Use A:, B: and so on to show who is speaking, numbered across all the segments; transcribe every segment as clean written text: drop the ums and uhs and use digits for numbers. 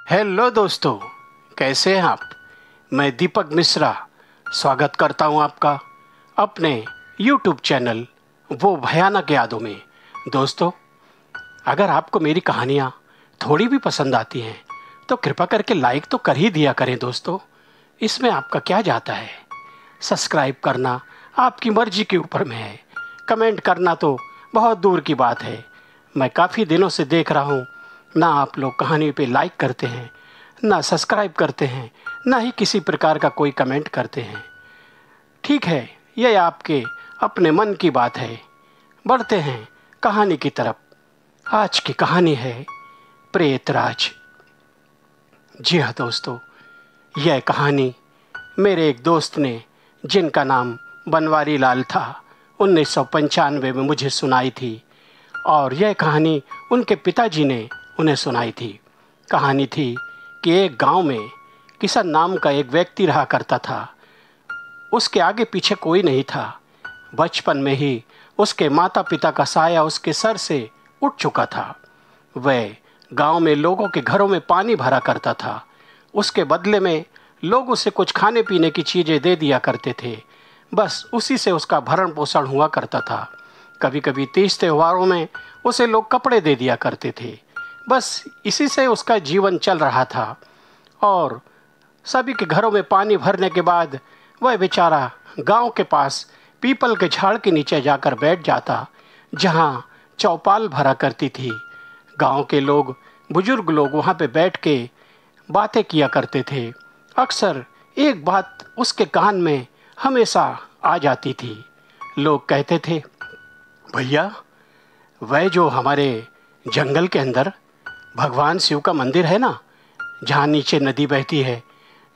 A: Hello दोस्तों, कैसे हैं आप। मैं दीपक मिश्रा स्वागत करता हूं आपका अपने YouTube चैनल वो भयानक यादों में। दोस्तों, अगर आपको मेरी कहानियां थोड़ी भी पसंद आती हैं तो कृपा करके लाइक तो कर ही दिया करें दोस्तों। इसमें आपका क्या जाता है। सब्सक्राइब करना आपकी मर्जी के ऊपर में है। कमेंट करना तो बहुत दूर की बात है। मैं काफ़ी दिनों से देख रहा हूँ, ना आप लोग कहानी पे लाइक करते हैं, ना सब्सक्राइब करते हैं, ना ही किसी प्रकार का कोई कमेंट करते हैं। ठीक है, यह आपके अपने मन की बात है। बढ़ते हैं कहानी की तरफ। आज की कहानी है प्रेतराज। जी हाँ दोस्तों, यह कहानी मेरे एक दोस्त ने, जिनका नाम बनवारी लाल था, 1995 में मुझे सुनाई थी। और यह कहानी उनके पिताजी ने उन्हें सुनाई थी। कहानी थी कि एक गांव में किशन नाम का एक व्यक्ति रहा करता था। उसके आगे पीछे कोई नहीं था। बचपन में ही उसके माता पिता का साया उसके सर से उठ चुका था। वह गांव में लोगों के घरों में पानी भरा करता था। उसके बदले में लोग उसे कुछ खाने पीने की चीज़ें दे दिया करते थे। बस उसी से उसका भरण पोषण हुआ करता था। कभी कभी तीज त्योहारों में उसे लोग कपड़े दे दिया करते थे। बस इसी से उसका जीवन चल रहा था। और सभी के घरों में पानी भरने के बाद वह बेचारा गांव के पास पीपल के झाड़ के नीचे जाकर बैठ जाता, जहां चौपाल भरा करती थी। गांव के लोग, बुजुर्ग लोग वहां पे बैठ के बातें किया करते थे। अक्सर एक बात उसके कान में हमेशा आ जाती थी। लोग कहते थे, भैया, वह जो हमारे जंगल के अंदर भगवान शिव का मंदिर है ना, जहाँ नीचे नदी बहती है,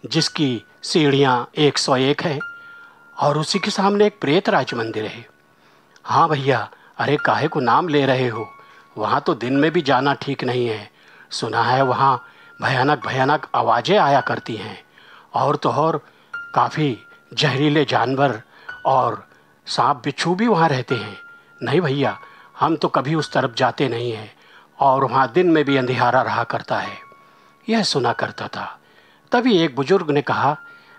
A: जिसकी सीढ़ियाँ 101 है, और उसी के सामने एक प्रेतराज मंदिर है। हाँ भैया, अरे काहे को नाम ले रहे हो, वहाँ तो दिन में भी जाना ठीक नहीं है। सुना है वहाँ भयानक भयानक आवाज़ें आया करती हैं, और तो और काफ़ी जहरीले जानवर और सांप बिच्छू भी वहाँ रहते हैं। नहीं भैया, हम तो कभी उस तरफ जाते नहीं हैं, और वहाँ दिन में भी अंधियारा रहा करता है। यह सुना करता था। तभी एक बुजुर्ग ने कहा,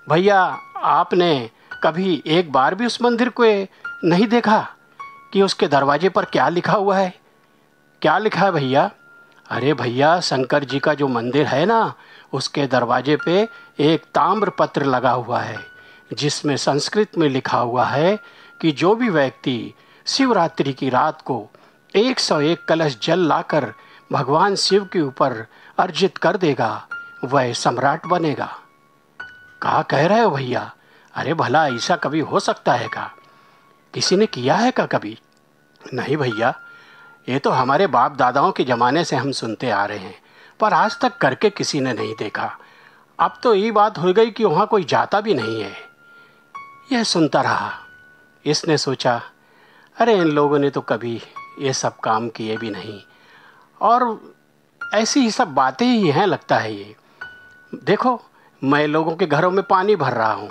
A: भैया, आपने कभी एक बार भी उस मंदिर को नहीं देखा कि उसके दरवाजे पर क्या लिखा हुआ है। क्या लिखा है भैया। अरे भैया, शंकर जी का जो मंदिर है ना, उसके दरवाजे पे एक ताम्र पत्र लगा हुआ है, जिसमें संस्कृत में लिखा हुआ है कि जो भी व्यक्ति शिवरात्रि की रात को 101 कलश जल लाकर भगवान शिव के ऊपर अर्जित कर देगा, वह सम्राट बनेगा। क्या कह रहे हो भैया। अरे भला ऐसा कभी हो सकता है क्या। किसी ने किया है क्या कभी। नहीं भैया, ये तो हमारे बाप दादाओं के ज़माने से हम सुनते आ रहे हैं, पर आज तक करके किसी ने नहीं देखा। अब तो ये बात हो गई कि वहाँ कोई जाता भी नहीं है। यह सुनता रहा। इसने सोचा, अरे इन लोगों ने तो कभी ये सब काम किए भी नहीं, और ऐसी ही सब बातें ही हैं लगता है। ये देखो, मैं लोगों के घरों में पानी भर रहा हूँ।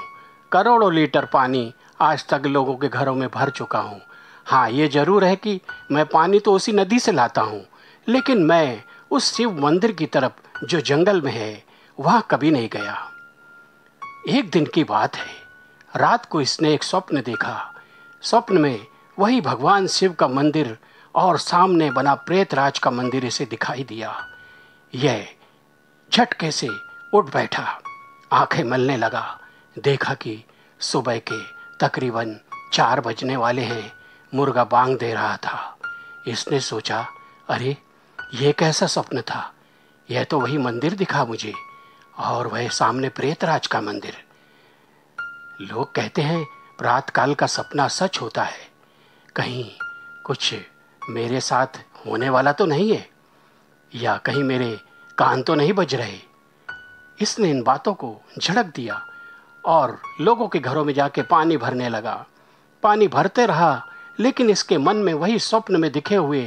A: करोड़ों लीटर पानी आज तक लोगों के घरों में भर चुका हूँ। हाँ, ये ज़रूर है कि मैं पानी तो उसी नदी से लाता हूँ, लेकिन मैं उस शिव मंदिर की तरफ जो जंगल में है वहाँ कभी नहीं गया। एक दिन की बात है, रात को इसने एक स्वप्न देखा। स्वप्न में वही भगवान शिव का मंदिर और सामने बना प्रेतराज का मंदिर इसे दिखाई दिया। यह झटके से उठ बैठा, आंखें मलने लगा। देखा कि सुबह के तकरीबन 4 बजने वाले हैं। मुर्गा बांग दे रहा था। इसने सोचा, अरे ये कैसा स्वप्न था। यह तो वही मंदिर दिखा मुझे, और वह सामने प्रेतराज का मंदिर। लोग कहते हैं प्रातःकाल का सपना सच होता है। कहीं कुछ मेरे साथ होने वाला तो नहीं है, या कहीं मेरे कान तो नहीं बज रहे। इसने इन बातों को झड़क दिया और लोगों के घरों में जाके पानी भरने लगा। पानी भरते रहा, लेकिन इसके मन में वही स्वप्न में दिखे हुए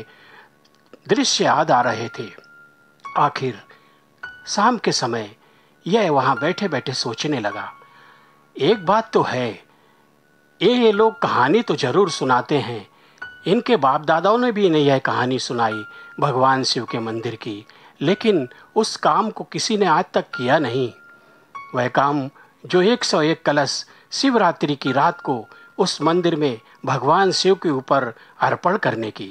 A: दृश्य याद आ रहे थे। आखिर शाम के समय यह वहाँ बैठे बैठे सोचने लगा, एक बात तो है, ये लोग कहानी तो जरूर सुनाते हैं। इनके बाप दादाओं ने भी इन्हें यह कहानी सुनाई भगवान शिव के मंदिर की, लेकिन उस काम को किसी ने आज तक किया नहीं। वह काम जो 101 कलश शिवरात्रि की रात को उस मंदिर में भगवान शिव के ऊपर अर्पण करने की,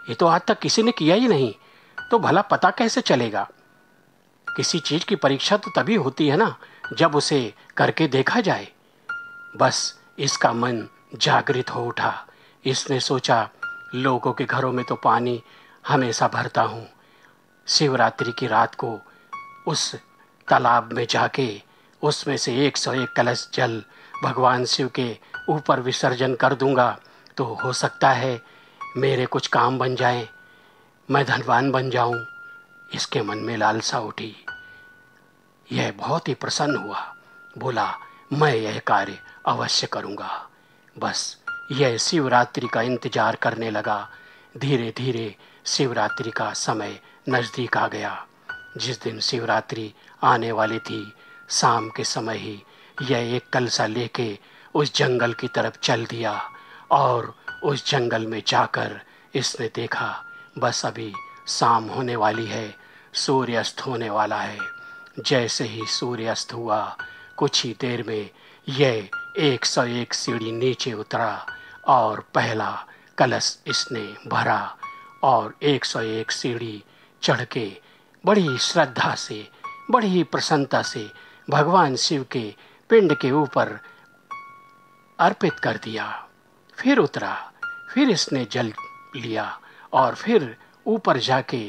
A: ये तो आज तक किसी ने किया ही नहीं। तो भला पता कैसे चलेगा? किसी चीज की परीक्षा तो तभी होती है ना, जब उसे करके देखा जाए। बस इसका मन जागृत हो उठा। इसने सोचा, लोगों के घरों में तो पानी हमेशा भरता हूँ, शिवरात्रि की रात को उस तालाब में जाके उसमें से 101 कलश जल भगवान शिव के ऊपर विसर्जन कर दूंगा, तो हो सकता है मेरे कुछ काम बन जाए, मैं धनवान बन जाऊं। इसके मन में लालसा उठी। यह बहुत ही प्रसन्न हुआ, बोला, मैं यह कार्य अवश्य करूंगा। बस यह शिवरात्रि का इंतजार करने लगा। धीरे धीरे शिवरात्रि का समय नज़दीक आ गया। जिस दिन शिवरात्रि आने वाली थी, शाम के समय ही यह एक कलशा लेके उस जंगल की तरफ चल दिया। और उस जंगल में जाकर इसने देखा, बस अभी शाम होने वाली है, सूर्यास्त होने वाला है। जैसे ही सूर्यास्त हुआ, कुछ ही देर में यह 101 सीढ़ी नीचे उतरा और पहला कलश इसने भरा और 101 सीढ़ी चढ़ के बड़ी श्रद्धा से, बड़ी प्रसन्नता से भगवान शिव के पिंड के ऊपर अर्पित कर दिया। फिर उतरा, फिर इसने जल लिया और फिर ऊपर जाके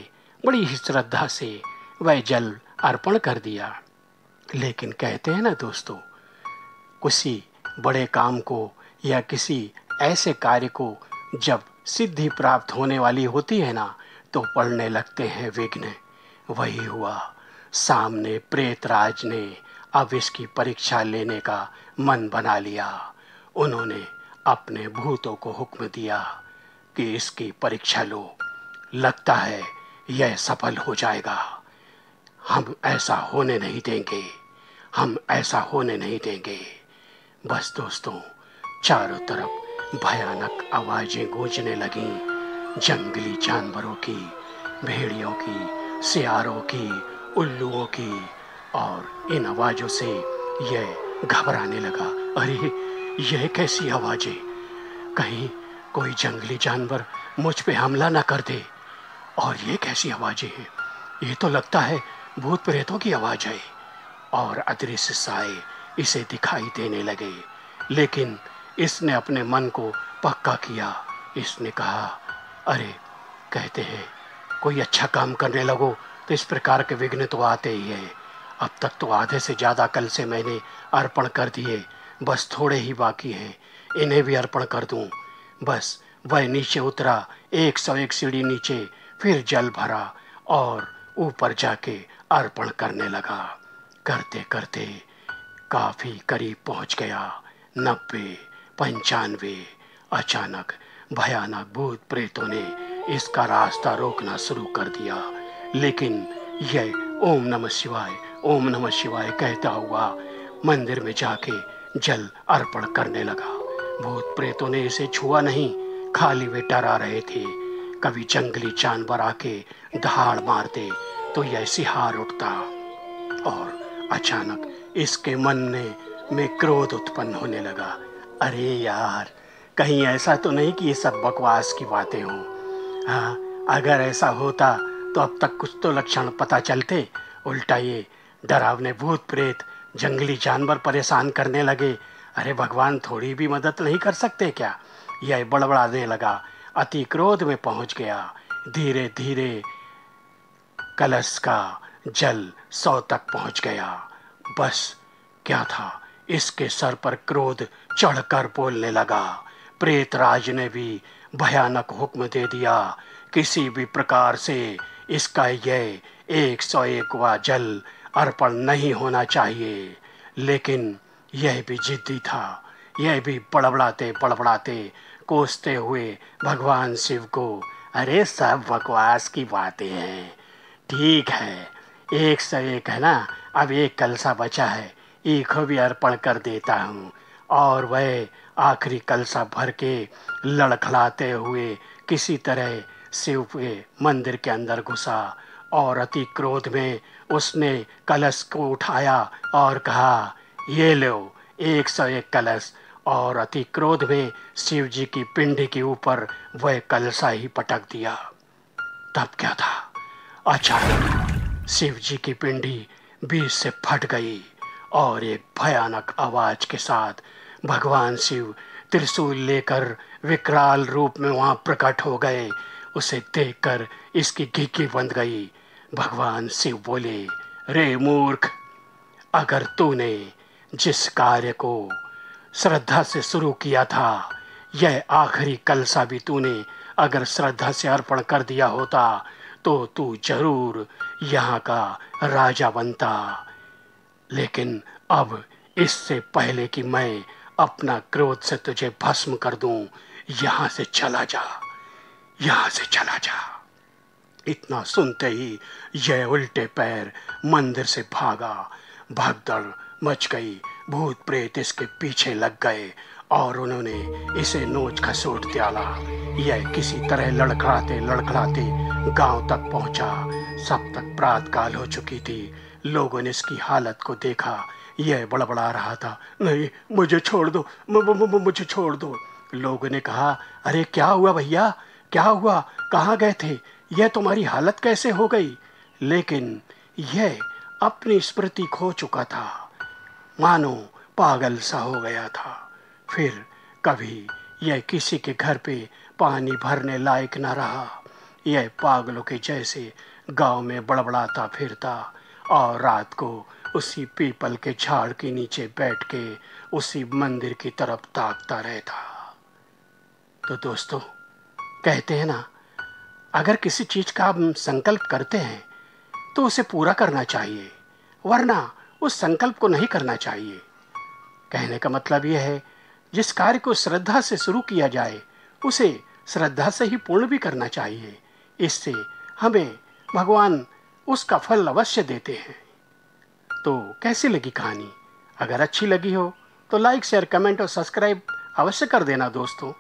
A: बड़ी ही श्रद्धा से वह जल अर्पण कर दिया। लेकिन कहते हैं ना दोस्तों, किसी बड़े काम को या किसी ऐसे कार्य को जब सिद्धि प्राप्त होने वाली होती है ना, तो पड़ने लगते हैं विघ्न। वही हुआ। सामने प्रेतराज ने अब इसकी परीक्षा लेने का मन बना लिया। उन्होंने अपने भूतों को हुक्म दिया कि इसकी परीक्षा लो, लगता है यह सफल हो जाएगा। हम ऐसा होने नहीं देंगे, हम ऐसा होने नहीं देंगे। बस दोस्तों, चारों तरफ भयानक आवाजें गूंजने लगीं, जंगली जानवरों की, भेड़ियों की, सियारों की, उल्लुओं की। और इन आवाजों से यह घबराने लगा। अरे, यह कैसी आवाजें? कहीं कोई जंगली जानवर मुझ पे हमला ना कर दे। और ये कैसी आवाजें हैं? ये तो लगता है भूत प्रेतों की आवाज है। और अदृश्य साए इसे दिखाई देने लगे। लेकिन इसने अपने मन को पक्का किया। इसने कहा, अरे, कहते हैं कोई अच्छा काम करने लगो तो इस प्रकार के विघ्न तो आते ही है। अब तक तो आधे से ज़्यादा कल से मैंने अर्पण कर दिए, बस थोड़े ही बाकी हैं, इन्हें भी अर्पण कर दूं। बस वह नीचे उतरा, 101 सीढ़ी नीचे, फिर जल भरा और ऊपर जाके अर्पण करने लगा। करते करते काफी करीब पहुंच गया, 90, 95। अचानक भयानक भूत प्रेतों ने इसका रास्ता रोकना शुरू कर दिया। लेकिन यह ओम नमः शिवाय, ओम नमः शिवाय कहता हुआ मंदिर में जाके जल अर्पण करने लगा। भूत प्रेतों ने इसे छुआ नहीं, खाली वे डरा रहे थे। कभी जंगली जानवर आके दहाड़ मारते तो यह सिहार उठता। और अचानक इसके मन में क्रोध उत्पन्न होने लगा। अरे यार, कहीं ऐसा तो नहीं कि ये सब बकवास की बातें हों? हाँ, अगर ऐसा होता तो अब तक कुछ तो लक्षण पता चलते। उल्टा ये डरावने भूत प्रेत, जंगली जानवर परेशान करने लगे। अरे भगवान थोड़ी भी मदद नहीं कर सकते क्या? यह बड़बड़ाने लगा, अति क्रोध में पहुंच गया। धीरे धीरे कलश का जल 100 तक पहुंच गया। बस क्या था, इसके सर पर क्रोध चढ़कर बोलने लगा। प्रेतराज ने भी भयानक हुक्म दे दिया, किसी भी प्रकार से इसका यह 101वां जल अर्पण नहीं होना चाहिए। लेकिन यह भी जिद्दी था। यह भी बड़बड़ाते बड़बड़ाते कोसते हुए भगवान शिव को, अरे सब बकवास की बातें हैं, ठीक है, 101 है ना, अब एक कलसा बचा है, एक भी अर्पण कर देता हूँ। और वह आखिरी कलसा भर के लड़खड़ाते हुए किसी तरह शिव के मंदिर के अंदर घुसा और अति क्रोध में उसने कलश को उठाया और कहा, ये लो 101 कलश। और अति क्रोध में शिव जी की पिंडी के ऊपर वह कलशा ही पटक दिया। तब क्या था, अचानक शिव जी की पिंडी बीच से फट गई और एक भयानक आवाज के साथ भगवान शिव त्रिशूल लेकर विकराल रूप में वहां प्रकट हो गए। उसे देखकर इसकी घिघी बंध गई। भगवान शिव बोले, रे मूर्ख, अगर तूने जिस कार्य को श्रद्धा से शुरू किया था, यह आखिरी कलशा भी तूने अगर श्रद्धा से अर्पण कर दिया होता तो तू जरूर यहाँ का राजा बनता। लेकिन अब इससे पहले कि मैं अपना क्रोध से तुझे भस्म कर दूं, यहाँ से चला जा, यहाँ से चला जा। इतना सुनते ही यह उल्टे पैर मंदिर से भागा। भगदड़ मच गई। भूत प्रेत इसके पीछे लग गए और उन्होंने इसे नोच खसोट डाला। यह किसी तरह लड़खड़ाते लड़खड़ाते गांव तक पहुंचा। सब तक प्रात काल हो चुकी थी। लोगों ने इसकी हालत को देखा। यह बड़बड़ा रहा था, नहीं, मुझे छोड़ दो, मुझे छोड़ दो। लोगों ने कहा, अरे क्या हुआ भैया, क्या हुआ, कहाँ गए थे, यह तुम्हारी हालत कैसे हो गई? लेकिन यह अपनी स्मृति खो चुका था, मानो पागल सा हो गया था। फिर कभी यह किसी के घर पे पानी भरने लायक न रहा। यह पागलों के जैसे गांव में बड़बड़ाता फिरता और रात को उसी पीपल के झाड़ के नीचे बैठ के उसी मंदिर की तरफ ताकता रहता। तो दोस्तों, कहते हैं ना, अगर किसी चीज का हम संकल्प करते हैं तो उसे पूरा करना चाहिए, वरना उस संकल्प को नहीं करना चाहिए। कहने का मतलब यह है, जिस कार्य को श्रद्धा से शुरू किया जाए उसे श्रद्धा से ही पूर्ण भी करना चाहिए। इससे हमें भगवान उसका फल अवश्य देते हैं। तो कैसी लगी कहानी? अगर अच्छी लगी हो तो लाइक, शेयर, कमेंट और सब्सक्राइब अवश्य कर देना दोस्तों।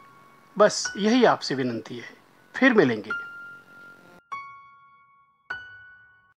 A: बस यही आपसे विनती है। फिर मिलेंगे।